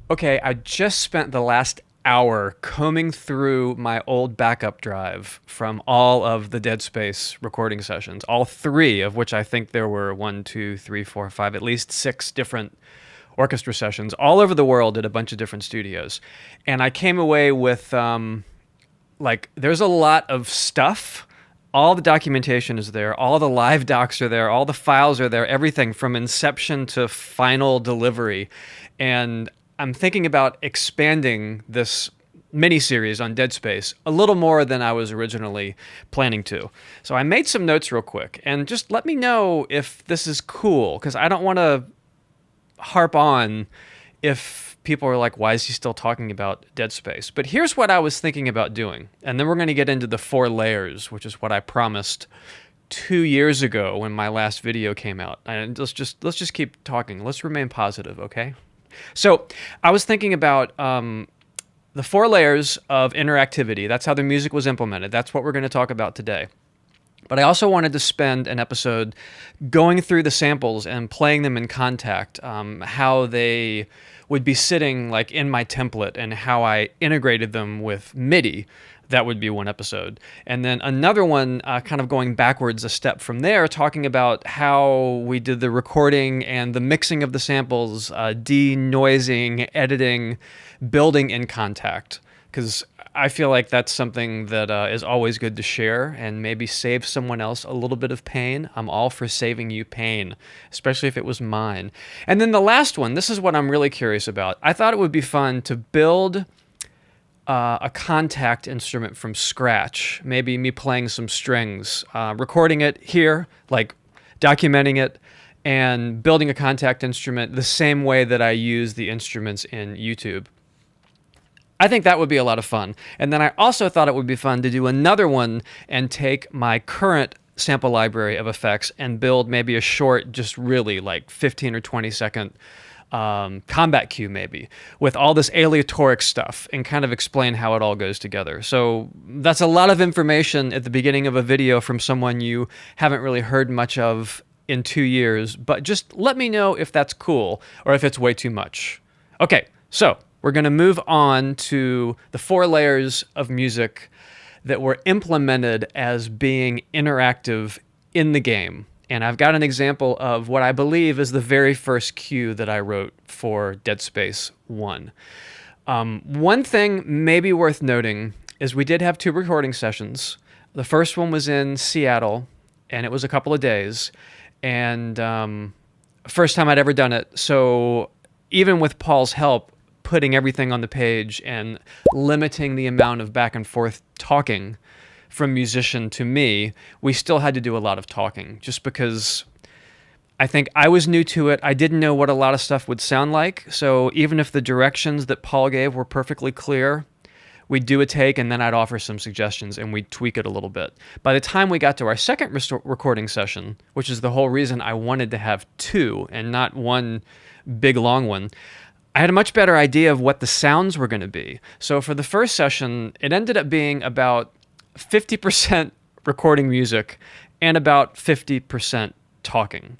Okay, I just spent the last hour combing through my old backup drive from all of the Dead Space recording sessions, all three of which I think there were one, two, three, four, five, at least six different orchestra sessions all over the world at a bunch of different studios. And I came away with, there's a lot of stuff. All the documentation is there, all the live docs are there, all the files are there, everything from inception to final delivery. And I'm thinking about expanding this mini-series on Dead Space a little more than I was originally planning to. So I made some notes real quick, and just let me know if this is cool, because I don't want to harp on if people are like, why is he still talking about Dead Space? But here's what I was thinking about doing. And then we're going to get into the 4 layers, which is what I promised 2 years ago when my last video came out. And let's just keep talking. Let's remain positive, okay? So I was thinking about the 4 layers of interactivity. That's how the music was implemented. That's what we're going to talk about today. But I also wanted to spend an episode going through the samples and playing them in Contact, how they would be sitting like in my template and how I integrated them with MIDI. That would be one episode. And then another one kind of going backwards a step from there, talking about how we did the recording and the mixing of the samples, denoising, editing, building in Contact. Because I feel like that's something that is always good to share and maybe save someone else a little bit of pain. I'm all for saving you pain, especially if it was mine. And then the last one, this is what I'm really curious about. I thought it would be fun to build a Contact instrument from scratch, maybe me playing some strings, recording it here, like documenting it, and building a Contact instrument the same way that I use the instruments in YouTube. I think that would be a lot of fun. And then I also thought it would be fun to do another one and take my current sample library of effects and build maybe a short, just really like 15 or 20 second combat cue maybe with all this aleatoric stuff and kind of explain how it all goes together. So that's a lot of information at the beginning of a video from someone you haven't really heard much of in 2 years, but just let me know if that's cool or if it's way too much. Okay, so we're going to move on to the 4 layers of music that were implemented as being interactive in the game. And I've got an example of what I believe is the very first cue that I wrote for Dead Space 1. One thing maybe worth noting is we did have 2 recording sessions. The first one was in Seattle, and it was a couple of days. And first time I'd ever done it. So even with Paul's help, putting everything on the page and limiting the amount of back and forth talking from musician to me, we still had to do a lot of talking just because I think I was new to it. I didn't know what a lot of stuff would sound like. So even if the directions that Paul gave were perfectly clear, we'd do a take and then I'd offer some suggestions and we'd tweak it a little bit. By the time we got to our second recording session, which is the whole reason I wanted to have 2 and not one big long one, I had a much better idea of what the sounds were going to be. So for the first session, it ended up being about 50% recording music and about 50% talking.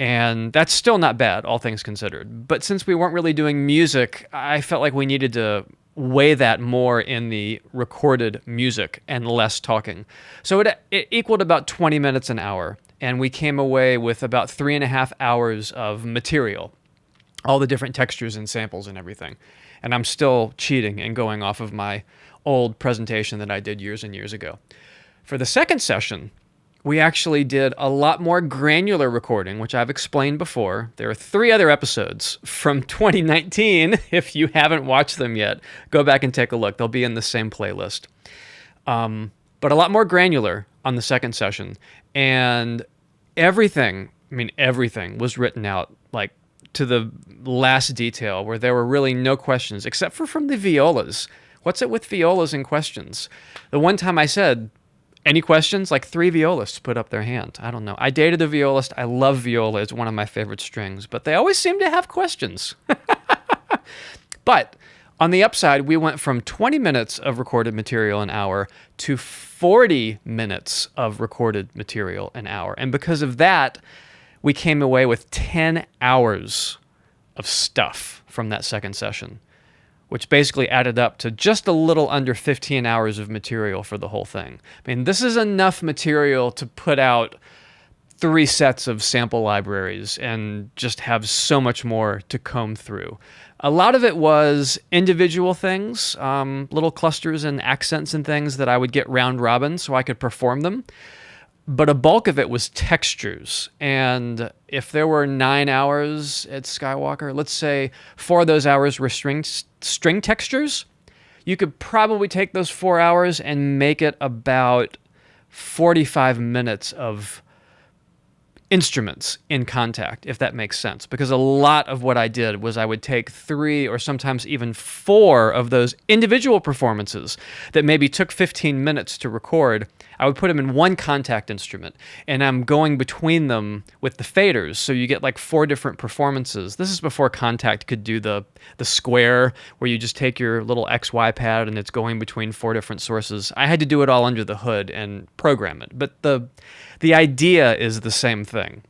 And that's still not bad, all things considered. But since we weren't really doing music, I felt like we needed to weigh that more in the recorded music and less talking. So it equaled about 20 minutes an hour. And we came away with about 3.5 hours of material, all the different textures and samples and everything. And I'm still cheating and going off of my old presentation that I did years and years ago. For the second session, we actually did a lot more granular recording, which I've explained before. There are 3 other episodes from 2019. If you haven't watched them yet, go back and take a look. They'll be in the same playlist. But a lot more granular on the second session. And everything was written out like to the last detail where there were really no questions except for from the violas. What's it with violas and questions? The one time I said, any questions? Like 3 violists put up their hand. I don't know. I dated a violist. I love viola. It's one of my favorite strings, but they always seem to have questions. But on the upside, we went from 20 minutes of recorded material an hour to 40 minutes of recorded material an hour. And because of that, we came away with 10 hours of stuff from that second session, which basically added up to just a little under 15 hours of material for the whole thing. I mean, this is enough material to put out 3 sets of sample libraries and just have so much more to comb through. A lot of it was individual things, little clusters and accents and things that I would get round robin so I could perform them. But a bulk of it was textures. And if there were 9 hours at Skywalker, let's say 4 of those hours were string textures, you could probably take those 4 hours and make it about 45 minutes of instruments in Contact, if that makes sense. Because a lot of what I did was I would take 3 or sometimes even 4 of those individual performances that maybe took 15 minutes to record. I would put them in one Contact instrument, and I'm going between them with the faders, so you get like 4 different performances. This is before Contact could do the square, where you just take your little XY pad and it's going between 4 different sources. I had to do it all under the hood and program it, but the idea is the same thing.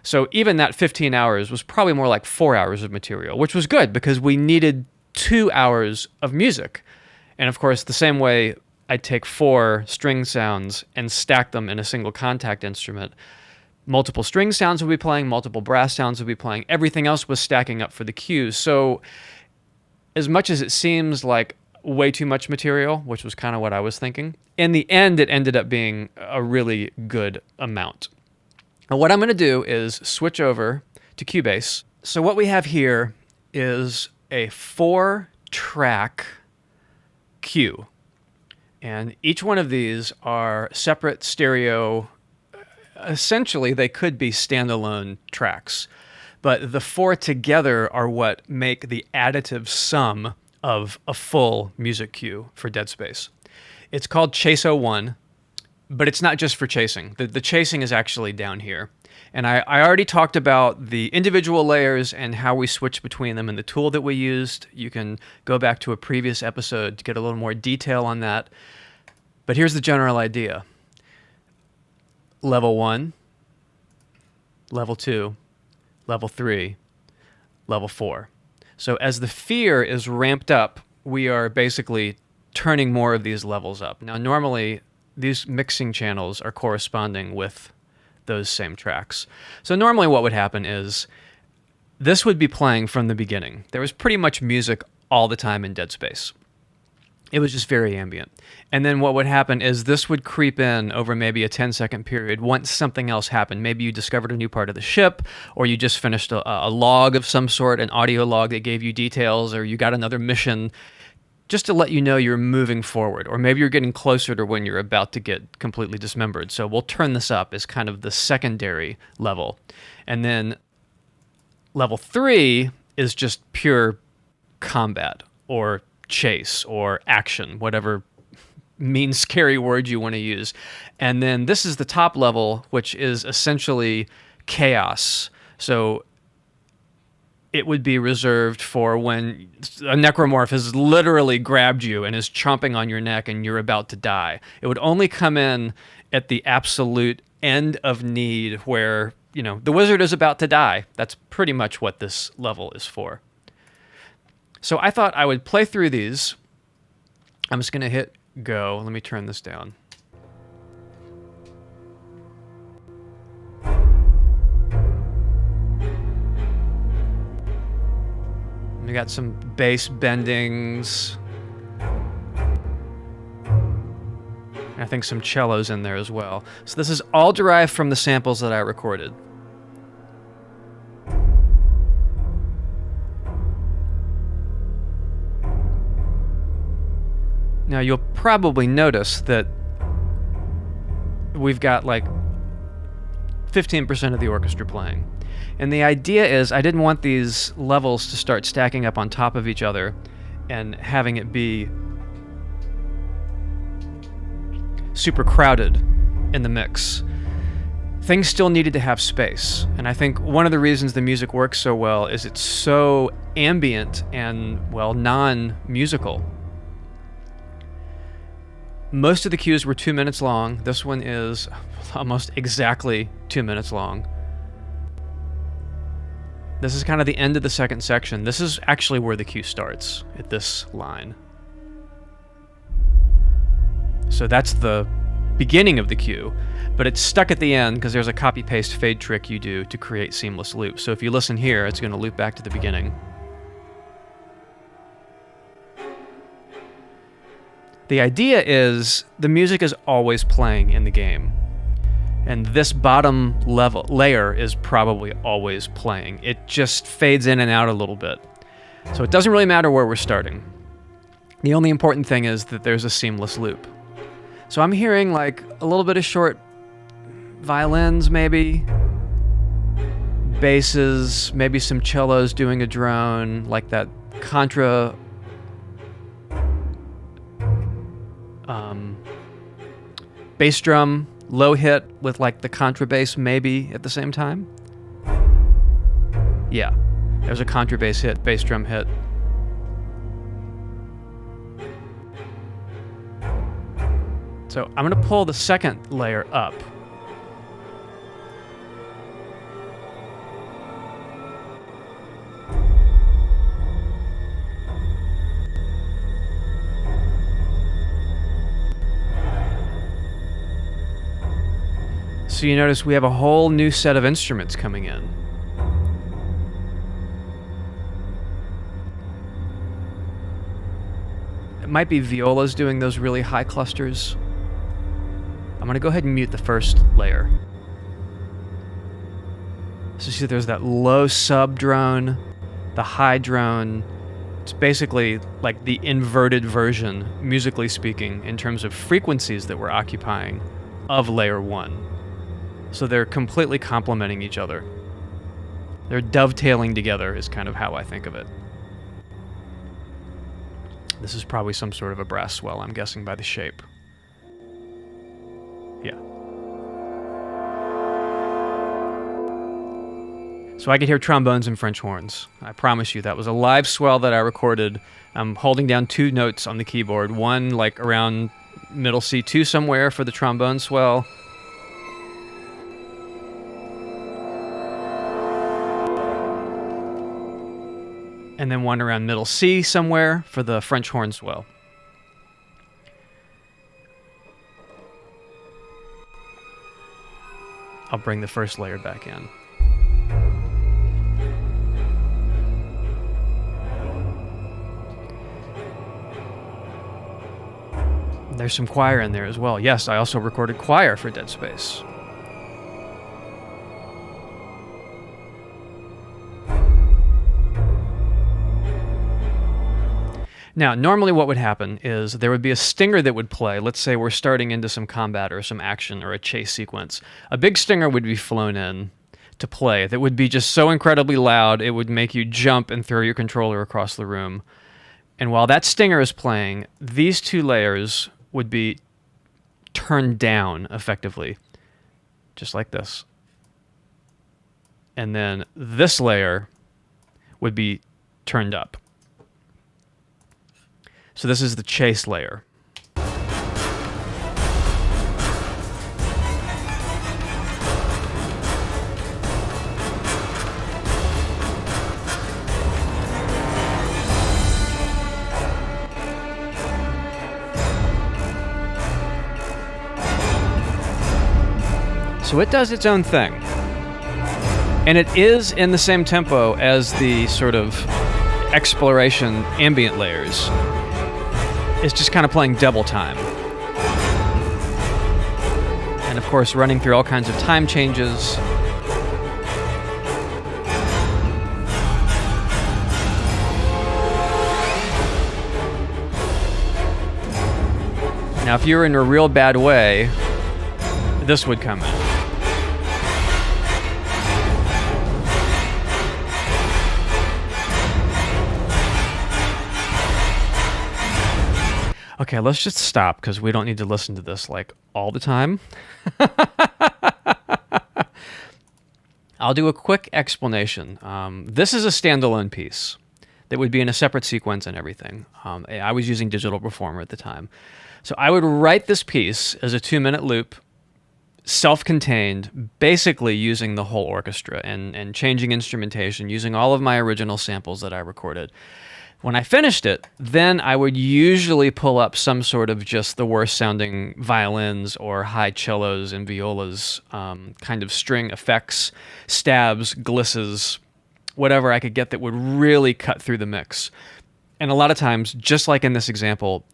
So even that 15 hours was probably more like 4 hours of material, which was good because we needed 2 hours of music. And of course, the same way I'd take 4 string sounds and stack them in a single Contact instrument. Multiple string sounds would be playing, multiple brass sounds would be playing. Everything else was stacking up for the cues. So as much as it seems like way too much material, which was kind of what I was thinking, in the end, it ended up being a really good amount. Now, what I'm going to do is switch over to Cubase. So what we have here is a 4-track cue. And each one of these are separate stereo. Essentially, they could be standalone tracks. But the 4 together are what make the additive sum of a full music cue for Dead Space. It's called Chase 01, but it's not just for chasing. The chasing is actually down here. And I already talked about the individual layers and how we switch between them and the tool that we used. You can go back to a previous episode to get a little more detail on that. But here's the general idea. Level 1, Level 2, Level 3, Level 4. So as the fear is ramped up, we are basically turning more of these levels up. Now, normally, these mixing channels are corresponding with those same tracks. So normally what would happen is this would be playing from the beginning. There was pretty much music all the time in Dead Space. It was just very ambient. And then what would happen is this would creep in over maybe a 10-second period once something else happened. Maybe you discovered a new part of the ship, or you just finished a log of some sort, an audio log that gave you details, or you got another mission, just to let you know you're moving forward. Or maybe you're getting closer to when you're about to get completely dismembered. So we'll turn this up as kind of the secondary level. And then level 3 is just pure combat, or chase, or action, whatever mean scary word you want to use. And then this is the top level, which is essentially chaos. So it would be reserved for when a necromorph has literally grabbed you and is chomping on your neck and you're about to die. It would only come in at the absolute end of need where, the wizard is about to die. That's pretty much what this level is for. So I thought I would play through these. I'm just going to hit go. Let me turn this down. We got some bass bendings. I think some cellos in there as well. So this is all derived from the samples that I recorded. Now you'll probably notice that we've got like 15% of the orchestra playing. And the idea is I didn't want these levels to start stacking up on top of each other and having it be super crowded in the mix. Things still needed to have space. And I think one of the reasons the music works so well is it's so ambient and, non-musical. Most of the cues were 2 minutes long. This one is almost exactly 2 minutes long. This is kind of the end of the second section. This is actually where the cue starts, at this line. So that's the beginning of the cue, but it's stuck at the end because there's a copy-paste fade trick you do to create seamless loops. So if you listen here, it's going to loop back to the beginning. The idea is the music is always playing in the game. And this bottom layer is probably always playing. It just fades in and out a little bit. So it doesn't really matter where we're starting. The only important thing is that there's a seamless loop. So I'm hearing like a little bit of short violins maybe, basses, maybe some cellos doing a drone, like that contra bass drum low hit with like the contrabass maybe at the same time. Yeah, there's a contrabass hit, bass drum hit. So I'm gonna pull the second layer up. So you notice we have a whole new set of instruments coming in. It might be violas doing those really high clusters. I'm going to go ahead and mute the first layer. So see there's that low sub drone, the high drone. It's basically like the inverted version, musically speaking, in terms of frequencies that we're occupying of layer 1. So they're completely complementing each other. They're dovetailing together is kind of how I think of it. This is probably some sort of a brass swell, I'm guessing by the shape. Yeah. So I could hear trombones and French horns. I promise you that was a live swell that I recorded. I'm holding down 2 notes on the keyboard. One like around middle C2 somewhere for the trombone swell. And then one around middle C somewhere for the French horn swell. I'll bring the first layer back in. There's some choir in there as well. Yes, I also recorded choir for Dead Space. Now, normally what would happen is there would be a stinger that would play. Let's say we're starting into some combat or some action or a chase sequence. A big stinger would be flown in to play that would be just so incredibly loud it would make you jump and throw your controller across the room. And while that stinger is playing, these 2 layers would be turned down effectively, just like this. And then this layer would be turned up. So this is the chase layer. So it does its own thing. And it is in the same tempo as the sort of exploration ambient layers. It's just kind of playing double time. And of course, running through all kinds of time changes. Now, if you were in a real bad way, this would come in. Okay, let's just stop because we don't need to listen to this like all the time. I'll do a quick explanation. This is a standalone piece that would be in a separate sequence and everything. I was using Digital Performer at the time. So I would write this piece as a 2-minute loop self-contained, basically using the whole orchestra and changing instrumentation, using all of my original samples that I recorded. When I finished it, then I would usually pull up some sort of just the worst sounding violins or high cellos and violas, kind of string effects, stabs, glisses, whatever I could get that would really cut through the mix. And a lot of times, just like in this example,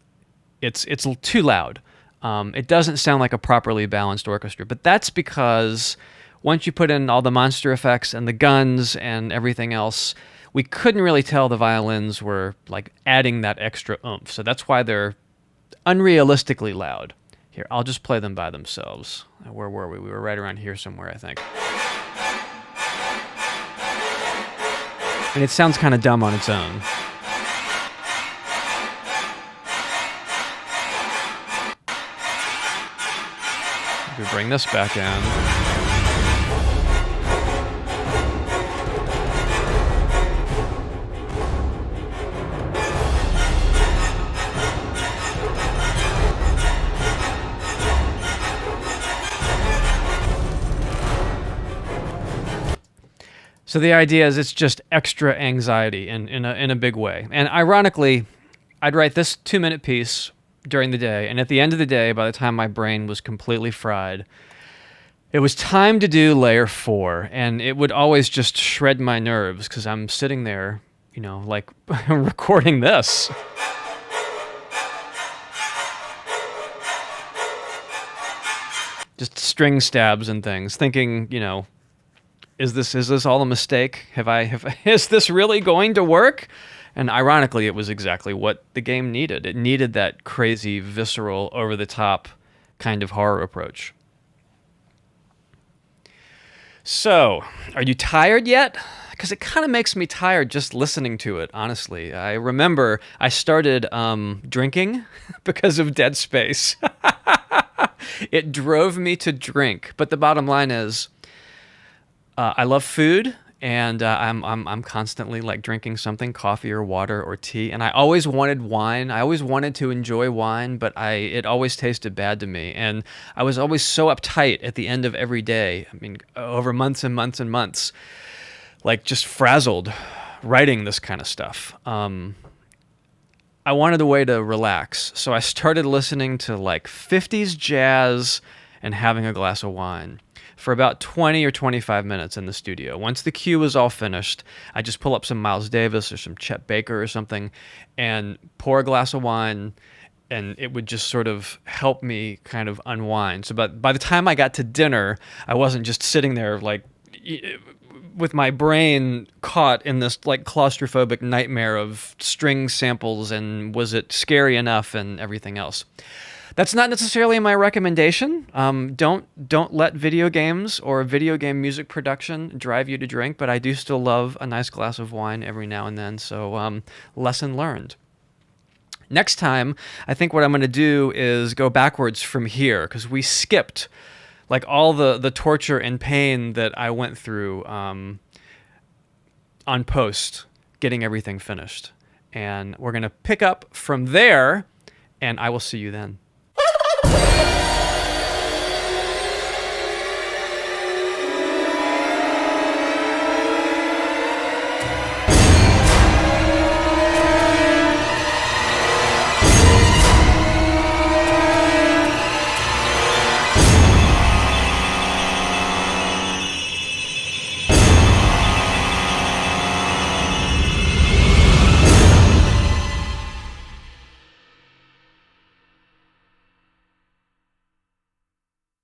it's too loud. It doesn't sound like a properly balanced orchestra, but that's because once you put in all the monster effects and the guns and everything else, we couldn't really tell the violins were like adding that extra oomph. So that's why they're unrealistically loud. Here, I'll just play them by themselves. Where were we? We were right around here somewhere, I think. And it sounds kind of dumb on its own. We bring this back in. So the idea is it's just extra anxiety in a big way. And ironically, I'd write this 2-minute piece during the day, and at the end of the day, by the time my brain was completely fried, it was time to do layer 4, and it would always just shred my nerves because I'm sitting there, you know, like recording this. Just string stabs and things, thinking, you know, is this all a mistake? Is this really going to work? And ironically, it was exactly what the game needed. It needed that crazy, visceral, over-the-top kind of horror approach. So, are you tired yet? Because it kind of makes me tired just listening to it, honestly. I remember I started drinking because of Dead Space. It drove me to drink. But the bottom line is, I love food, and I'm constantly like drinking something, coffee or water or tea. And I always wanted wine. I always wanted to enjoy wine, but it always tasted bad to me. And I was always so uptight at the end of every day. I mean, over months and months and months, like just frazzled writing this kind of stuff. I wanted a way to relax, so I started listening to like 50s jazz and having a glass of wine for about 20 or 25 minutes in the studio. Once the cue was all finished, I just pull up some Miles Davis or some Chet Baker or something and pour a glass of wine, and it would just sort of help me kind of unwind. So by the time I got to dinner, I wasn't just sitting there like with my brain caught in this like claustrophobic nightmare of string samples and was it scary enough and everything else. That's not necessarily my recommendation. Don't let video games or video game music production drive you to drink, but I do still love a nice glass of wine every now and then, so lesson learned. Next time, I think what I'm going to do is go backwards from here, because we skipped like all the torture and pain that I went through on post, getting everything finished. And we're going to pick up from there, and I will see you then.